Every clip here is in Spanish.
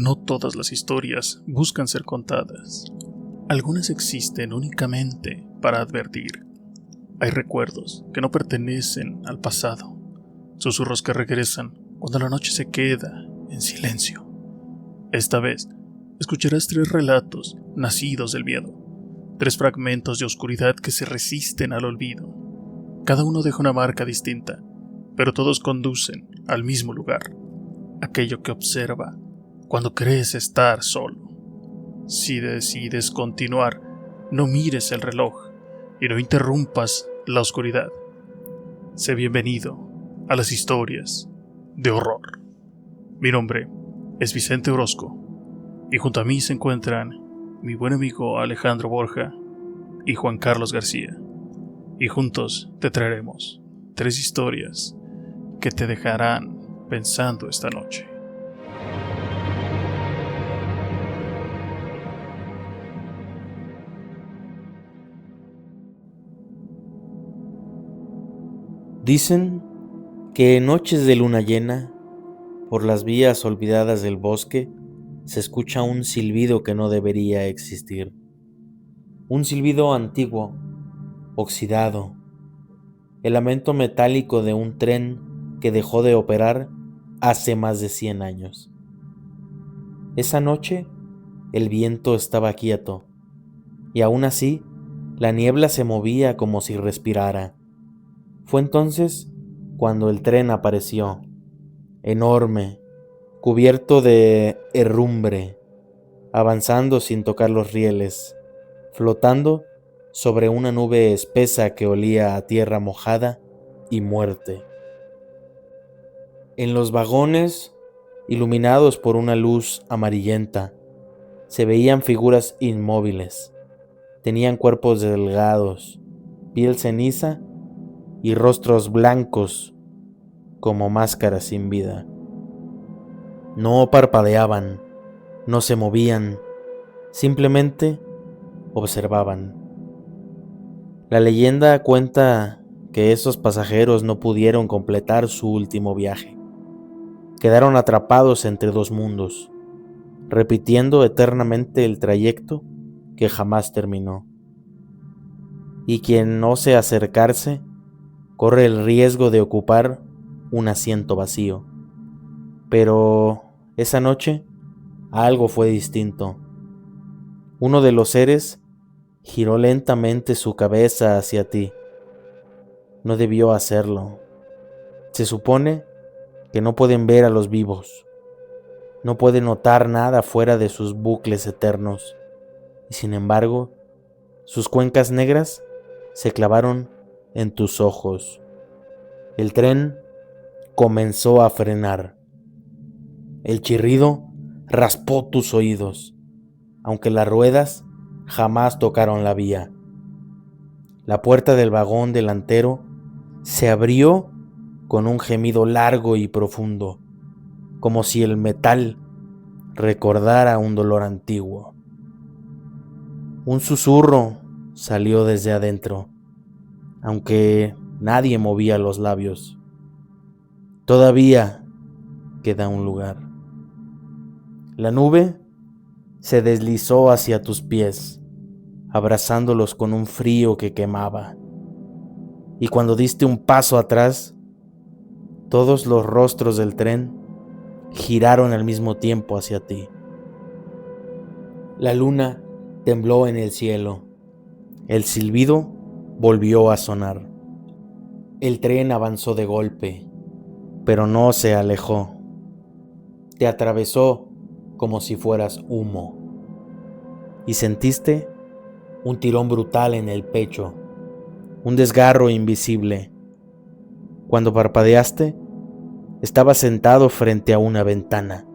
No todas las historias buscan ser contadas. Algunas existen únicamente para advertir. Hay recuerdos que no pertenecen al pasado, susurros que regresan cuando la noche se queda en silencio. Esta vez, escucharás 3 relatos nacidos del miedo, 3 fragmentos de oscuridad que se resisten al olvido. Cada uno deja una marca distinta, pero todos conducen al mismo lugar, aquello que observa cuando crees estar solo. Si decides continuar, no mires el reloj y no interrumpas la oscuridad. Sé bienvenido a las historias de horror. Mi nombre es Vicente Orozco y junto a mí se encuentran mi buen amigo Alejandro Borja y Juan Carlos García. Y juntos te traeremos 3 historias que te dejarán pensando esta noche. Dicen que en noches de luna llena, por las vías olvidadas del bosque, se escucha un silbido que no debería existir. Un silbido antiguo, oxidado, el lamento metálico de un tren que dejó de operar hace más de 100 años. Esa noche, el viento estaba quieto, y aún así, la niebla se movía como si respirara. Fue entonces cuando el tren apareció, enorme, cubierto de herrumbre, avanzando sin tocar los rieles, flotando sobre una nube espesa que olía a tierra mojada y muerte. En los vagones, iluminados por una luz amarillenta, se veían figuras inmóviles. Tenían cuerpos delgados, piel ceniza y rostros blancos como máscaras sin vida. No parpadeaban, no se movían, simplemente observaban. La leyenda cuenta que esos pasajeros no pudieron completar su último viaje. Quedaron atrapados entre 2 mundos, repitiendo eternamente el trayecto que jamás terminó. Y quien ose acercarse corre el riesgo de ocupar un asiento vacío. Pero esa noche algo fue distinto. Uno de los seres giró lentamente su cabeza hacia ti. No debió hacerlo. Se supone que no pueden ver a los vivos. No pueden notar nada fuera de sus bucles eternos. Y sin embargo, sus cuencas negras se clavaron en tus ojos. El tren comenzó a frenar. El chirrido raspó tus oídos, aunque las ruedas jamás tocaron la vía. La puerta del vagón delantero se abrió con un gemido largo y profundo, como si el metal recordara un dolor antiguo. Un susurro salió desde adentro, aunque nadie movía los labios. Todavía queda un lugar. La nube se deslizó hacia tus pies, abrazándolos con un frío que quemaba. Y cuando diste un paso atrás, todos los rostros del tren giraron al mismo tiempo hacia ti. La luna tembló en el cielo. El silbido volvió a sonar. El tren avanzó de golpe, pero no se alejó. Te atravesó como si fueras humo. Y sentiste un tirón brutal en el pecho, un desgarro invisible. Cuando parpadeaste, estabas sentado frente a una ventana,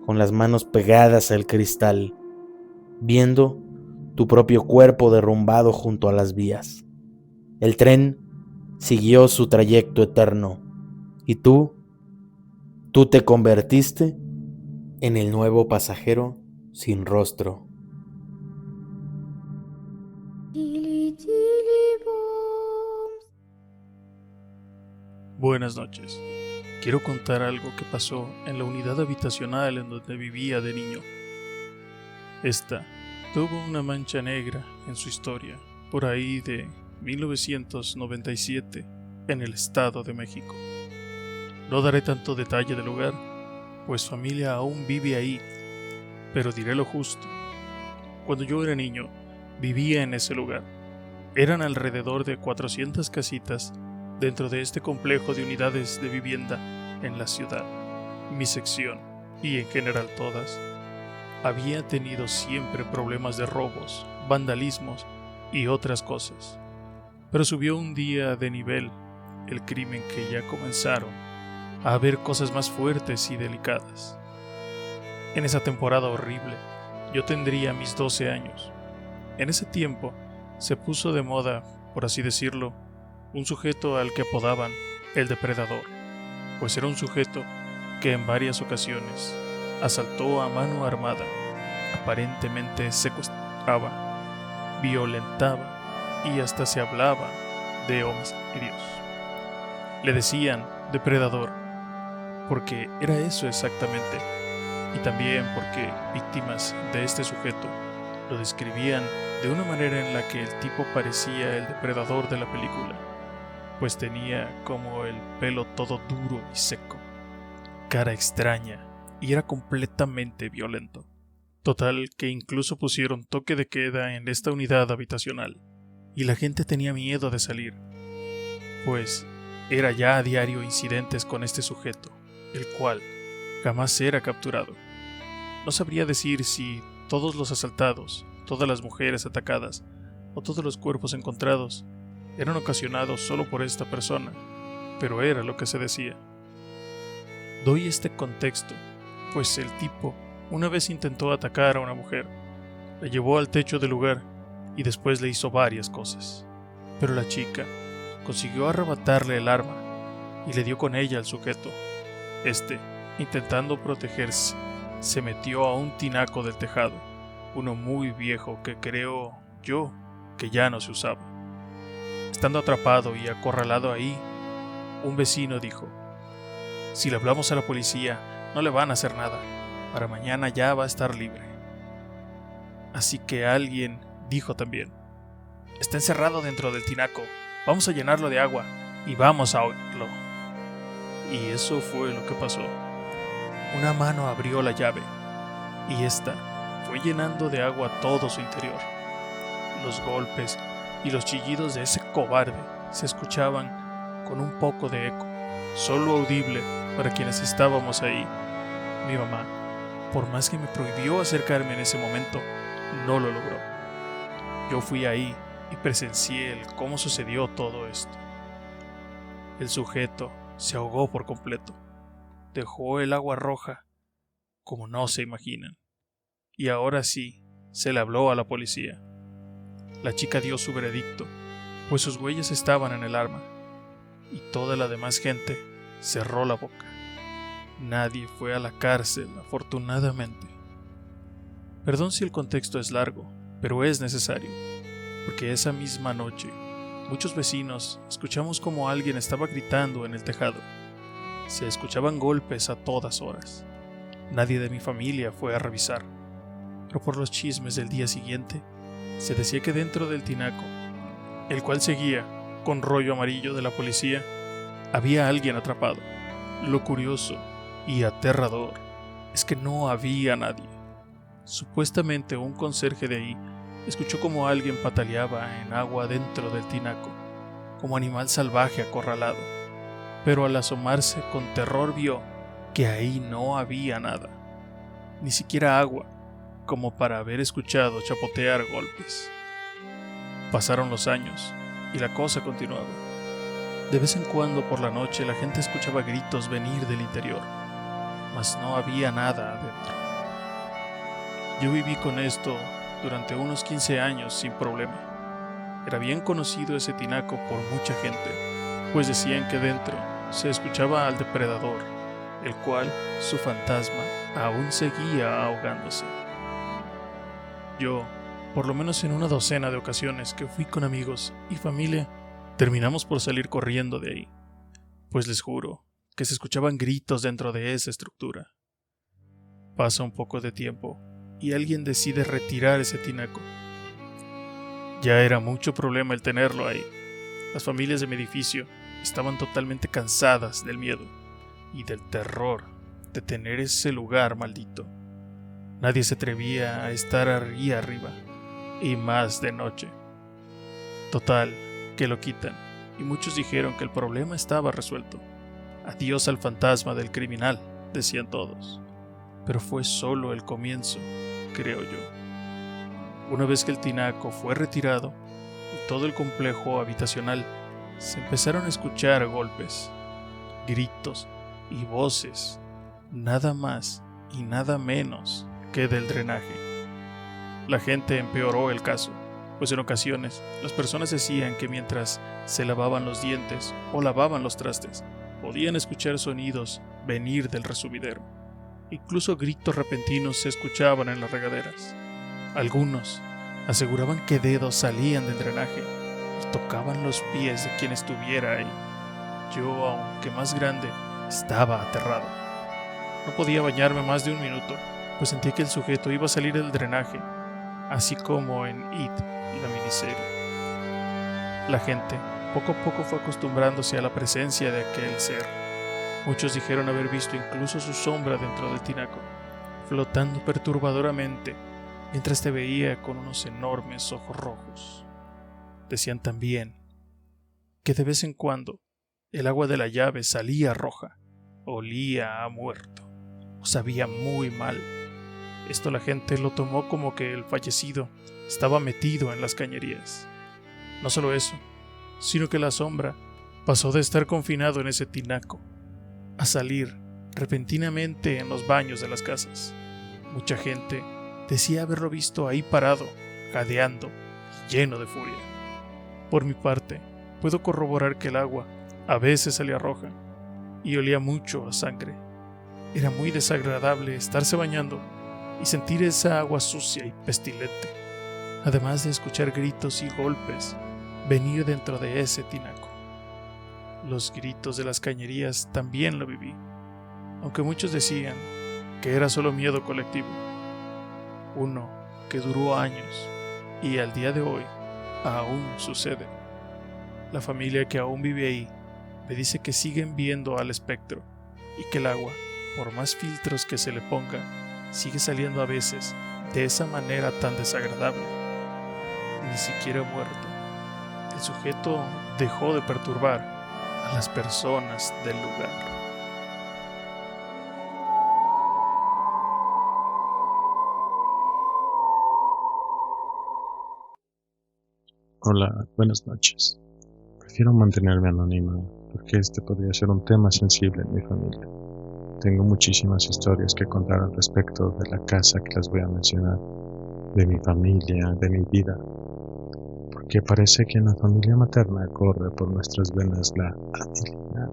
con las manos pegadas al cristal, viendo tu propio cuerpo derrumbado junto a las vías. El tren siguió su trayecto eterno, y tú te convertiste en el nuevo pasajero sin rostro. Buenas noches. quiero contar algo que pasó en la unidad habitacional en donde vivía de niño. Esta tuvo una mancha negra en su historia, por ahí de 1997, en el Estado de México. No daré tanto detalle del lugar, pues familia aún vive ahí, pero diré lo justo. Cuando yo era niño, vivía en ese lugar. Eran alrededor de 400 casitas dentro de este complejo de unidades de vivienda en la ciudad. Mi sección, y en general todas, había tenido siempre problemas de robos, vandalismos y otras cosas. Pero subió un día de nivel el crimen, que ya comenzaron a haber cosas más fuertes y delicadas. En esa temporada horrible, yo tendría mis 12 años. En ese tiempo se puso de moda, por así decirlo, un sujeto al que apodaban el depredador, pues era un sujeto que en varias ocasiones asaltó a mano armada, aparentemente secuestraba, violentaba y hasta se hablaba de homicidios. Le decían depredador porque era eso exactamente, y también porque víctimas de este sujeto lo describían de una manera en la que el tipo parecía el depredador de la película, pues tenía como el pelo todo duro y seco, cara extraña, y era completamente violento. Total que incluso pusieron toque de queda en esta unidad habitacional, y la gente tenía miedo de salir, pues era ya a diario incidentes con este sujeto, el cual jamás era capturado. No sabría decir si todos los asaltados, todas las mujeres atacadas o todos los cuerpos encontrados eran ocasionados solo por esta persona, pero era lo que se decía. Doy este contexto, pues el tipo una vez intentó atacar a una mujer, la llevó al techo del lugar y después le hizo varias cosas, pero la chica consiguió arrebatarle el arma y le dio con ella al sujeto. Intentando protegerse, se metió a un tinaco del tejado, uno muy viejo que creo yo que ya no se usaba. Estando atrapado y acorralado ahí, un vecino dijo: si le hablamos a la policía, no le van a hacer nada, para mañana ya va a estar libre. Así que alguien dijo también: está encerrado dentro del tinaco, vamos a llenarlo de agua y vamos a ahogarlo. Y eso fue lo que pasó. Una mano abrió la llave y esta fue llenando de agua todo su interior. Los golpes y los chillidos de ese cobarde se escuchaban con un poco de eco, solo audible para quienes estábamos ahí. Mi mamá, por más que me prohibió acercarme en ese momento, no lo logró. Yo fui ahí y presencié cómo sucedió todo esto. El sujeto se ahogó por completo. Dejó el agua roja como no se imaginan. Y ahora sí, se le habló a la policía. La chica dio su veredicto, pues sus huellas estaban en el arma, y toda la demás gente cerró la boca. Nadie fue a la cárcel, afortunadamente. Perdón si el contexto es largo, pero es necesario, porque esa misma noche, muchos vecinos escuchamos como alguien estaba gritando en el tejado. Se escuchaban golpes a todas horas. Nadie de mi familia fue a revisar, pero por los chismes del día siguiente, se decía que dentro del tinaco, el cual seguía con rollo amarillo de la policía, había alguien atrapado. Lo curioso y aterrador es que no había nadie. Supuestamente un conserje de ahí escuchó como alguien pataleaba en agua dentro del tinaco, como animal salvaje acorralado, pero al asomarse con terror vio que ahí no había nada, ni siquiera agua, como para haber escuchado chapotear golpes. Pasaron los años y la cosa continuaba. De vez en cuando por la noche la gente escuchaba gritos venir del interior, mas no había nada adentro. Yo viví con esto durante unos 15 años sin problema. Era bien conocido ese tinaco por mucha gente, pues decían que dentro se escuchaba al depredador, el cual su fantasma aún seguía ahogándose. Yo, por lo menos en una docena de ocasiones que fui con amigos y familia, terminamos por salir corriendo de ahí, pues les juro que se escuchaban gritos dentro de esa estructura. Pasa un poco de tiempo y alguien decide retirar ese tinaco. Ya era mucho problema el tenerlo ahí. Las familias de mi edificio estaban totalmente cansadas del miedo y del terror de tener ese lugar maldito. Nadie se atrevía a estar ahí arriba, y más de noche. Total, que lo quitan, y muchos dijeron que el problema estaba resuelto. Adiós al fantasma del criminal, decían todos. Pero fue solo el comienzo, creo yo. Una vez que el tinaco fue retirado, en todo el complejo habitacional se empezaron a escuchar golpes, gritos y voces, nada más y nada menos que del drenaje. La gente empeoró el caso, pues en ocasiones las personas decían que mientras se lavaban los dientes o lavaban los trastes, podían escuchar sonidos venir del resumidero. Incluso gritos repentinos se escuchaban en las regaderas. Algunos aseguraban que dedos salían del drenaje y tocaban los pies de quien estuviera ahí. Yo, aunque más grande, estaba aterrado. No podía bañarme más de un minuto, pues sentía que el sujeto iba a salir del drenaje, así como en It, la miniserie. La gente poco a poco fue acostumbrándose a la presencia de aquel ser. Muchos dijeron haber visto incluso su sombra dentro del tinaco, flotando perturbadoramente mientras te veía con unos enormes ojos rojos. Decían también que de vez en cuando el agua de la llave salía roja, olía a muerto o sabía muy mal. Esto la gente lo tomó como que el fallecido estaba metido en las cañerías. No solo eso, sino que la sombra pasó de estar confinado en ese tinaco a salir repentinamente en los baños de las casas. Mucha gente decía haberlo visto ahí parado, jadeando y lleno de furia. Por mi parte, puedo corroborar que el agua a veces salía roja y olía mucho a sangre. Era muy desagradable estarse bañando y sentir esa agua sucia y pestilente, además de escuchar gritos y golpes venir dentro de ese tinaco. Los gritos de las cañerías también lo viví, aunque muchos decían que era solo miedo colectivo. Uno que duró años y al día de hoy aún sucede. La familia que aún vive ahí me dice que siguen viendo al espectro y que el agua, por más filtros que se le ponga, sigue saliendo a veces de esa manera tan desagradable. Ni siquiera muerto. El sujeto dejó de perturbar a las personas del lugar. Hola, buenas noches. Prefiero mantenerme anónima porque este podría ser un tema sensible en mi familia. Tengo muchísimas historias que contar al respecto de la casa que les voy a mencionar, de mi familia, de mi vida, porque parece que en la familia materna corre por nuestras venas la habilidad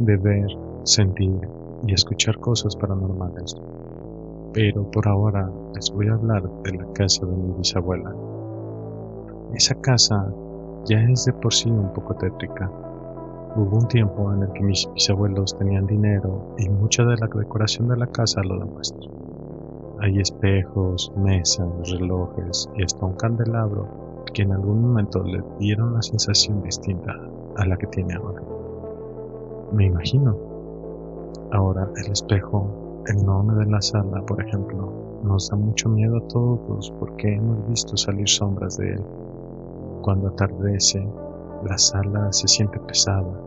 de ver, sentir y escuchar cosas paranormales. Pero por ahora les voy a hablar de la casa de mi bisabuela. Esa casa ya es de por sí un poco tétrica. Hubo un tiempo en el que mis bisabuelos tenían dinero y mucha de la decoración de la casa lo demuestra. Hay espejos, mesas, relojes y hasta un candelabro que en algún momento le dieron una sensación distinta a la que tiene ahora. Me imagino. Ahora el espejo enorme de la sala, por ejemplo, nos da mucho miedo a todos porque hemos visto salir sombras de él. Cuando atardece, la sala se siente pesada.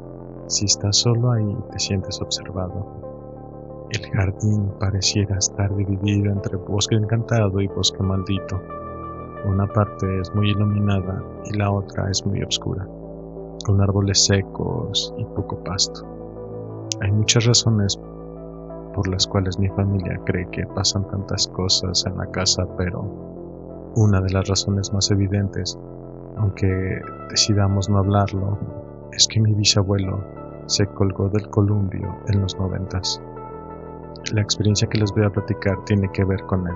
Si estás solo ahí, te sientes observado. El jardín pareciera estar dividido entre bosque encantado y bosque maldito. Una parte es muy iluminada y la otra es muy oscura, con árboles secos y poco pasto. Hay muchas razones por las cuales mi familia cree que pasan tantas cosas en la casa, pero una de las razones más evidentes, aunque decidamos no hablarlo, es que mi bisabuelo se colgó del columpio en los 90s. La experiencia que les voy a platicar tiene que ver con él.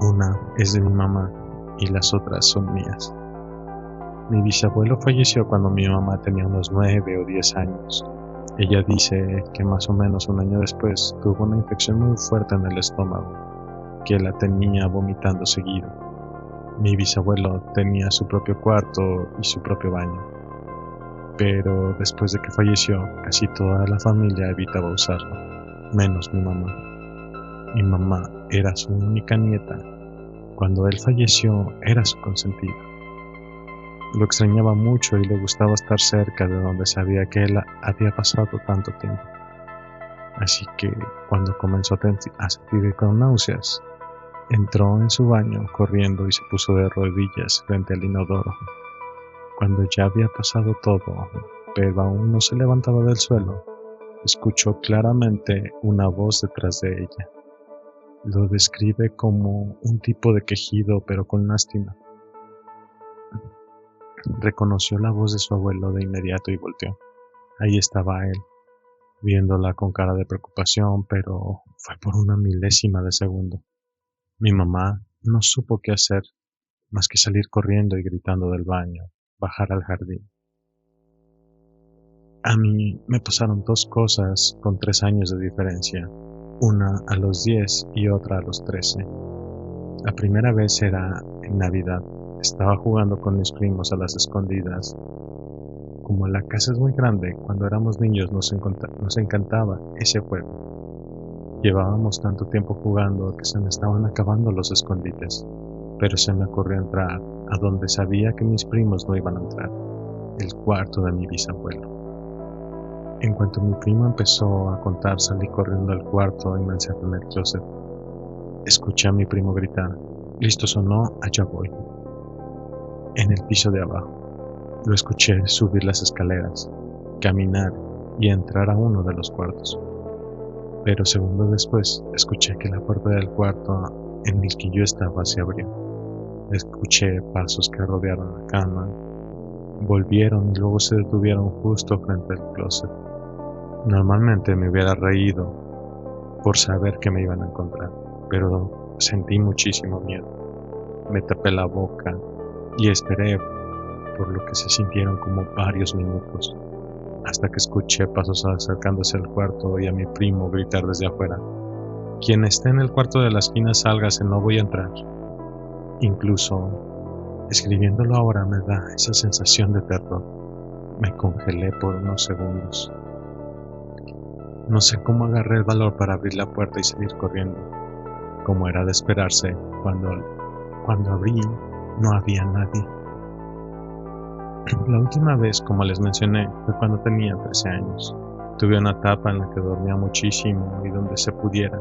Una es de mi mamá y las otras son mías. Mi bisabuelo falleció cuando mi mamá tenía unos 9 o 10 años Ella dice que más o menos un año después tuvo una infección muy fuerte en el estómago, que la tenía vomitando seguido. Mi bisabuelo tenía su propio cuarto y su propio baño, pero después de que falleció, casi toda la familia evitaba usarlo, menos mi mamá. Mi mamá era su única nieta. Cuando él falleció, era su consentida. Lo extrañaba mucho y le gustaba estar cerca de donde sabía que él había pasado tanto tiempo. Así que cuando comenzó a sentir con náuseas, entró en su baño corriendo y se puso de rodillas frente al inodoro. Cuando ya había pasado todo, pero aún no se levantaba del suelo, escuchó claramente una voz detrás de ella. Lo describe como un tipo de quejido, pero con lástima. Reconoció la voz de su abuelo de inmediato y volteó. Ahí estaba él, viéndola con cara de preocupación, pero fue por una milésima de segundo. Mi mamá no supo qué hacer, más que salir corriendo y gritando del baño, bajar al jardín. A mí me pasaron dos cosas con 3 años de diferencia, una a los 10 y otra a los 13. La primera vez era en Navidad. Estaba jugando con mis primos a las escondidas. Como la casa es muy grande, cuando éramos niños nos encantaba ese juego. Llevábamos tanto tiempo jugando que se me estaban acabando los escondites, pero se me ocurrió entrar a donde sabía que mis primos no iban a entrar, el cuarto de mi bisabuelo. En cuanto mi primo empezó a contar, salí corriendo al cuarto y me encerré en el closet. Escuché a mi primo gritar: «¿Listos o no? Allá voy». En el piso de abajo. Lo escuché subir las escaleras, caminar y entrar a uno de los cuartos. Pero segundos después, escuché que la puerta del cuarto en el que yo estaba se abrió. Escuché pasos que rodearon la cama, volvieron y luego se detuvieron justo frente al closet. Normalmente me hubiera reído por saber que me iban a encontrar, pero sentí muchísimo miedo. Me tapé la boca y esperé, por lo que se sintieron como varios minutos, hasta que escuché pasos acercándose al cuarto y a mi primo gritar desde afuera: «Quien esté en el cuarto de la esquina, sálgase, no voy a entrar». Incluso, escribiéndolo ahora me da esa sensación de terror. Me congelé por unos segundos. No sé cómo agarré el valor para abrir la puerta y salir corriendo. Como era de esperarse, cuando abrí, no había nadie. La última vez, como les mencioné, fue cuando tenía 13 años. Tuve una etapa en la que dormía muchísimo y donde se pudiera.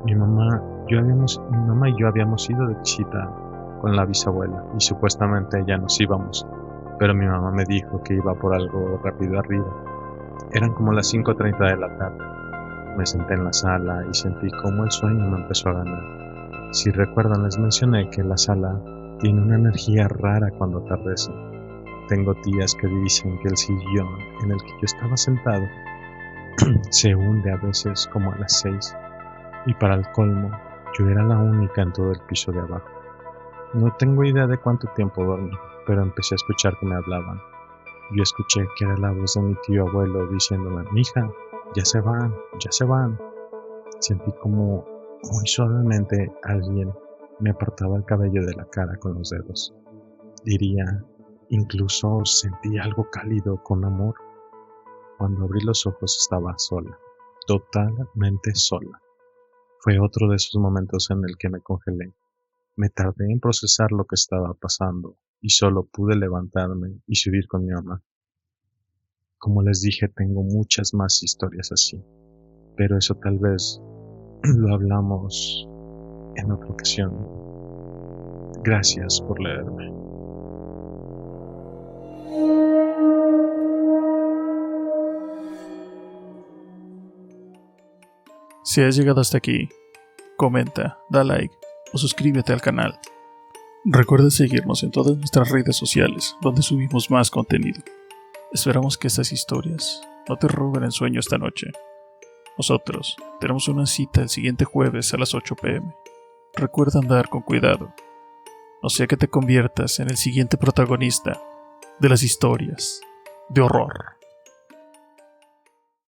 Mi mamá y yo habíamos ido de visita con la bisabuela y supuestamente ya nos íbamos, pero mi mamá me dijo que iba por algo rápido arriba. Eran como las 5:30 de la tarde. Me senté en la sala y sentí cómo el sueño me empezó a ganar. Si recuerdan, les mencioné que la sala tiene una energía rara cuando atardece. Tengo tías que dicen que el sillón en el que yo estaba sentado se hunde a veces como a las 6, y para el colmo, yo era la única en todo el piso de abajo. No tengo idea de cuánto tiempo dormí, pero empecé a escuchar que me hablaban. Yo escuché que era la voz de mi tío abuelo diciéndome: «Mija, ya se van, ya se van». Sentí como muy suavemente alguien me apartaba el cabello de la cara con los dedos. Diría, incluso sentí algo cálido con amor. Cuando abrí los ojos estaba sola, totalmente sola. Fue otro de esos momentos en el que me congelé. Me tardé en procesar lo que estaba pasando y solo pude levantarme y subir con mi mamá. Como les dije, tengo muchas más historias así, pero eso tal vez lo hablamos en otra ocasión. Gracias por leerme. Si has llegado hasta aquí, comenta, da like o suscríbete al canal. Recuerda seguirnos en todas nuestras redes sociales, donde subimos más contenido. Esperamos que estas historias no te roben el sueño esta noche. Nosotros tenemos una cita el siguiente jueves a las 8 p.m. Recuerda andar con cuidado, no sea que te conviertas en el siguiente protagonista de las historias de horror.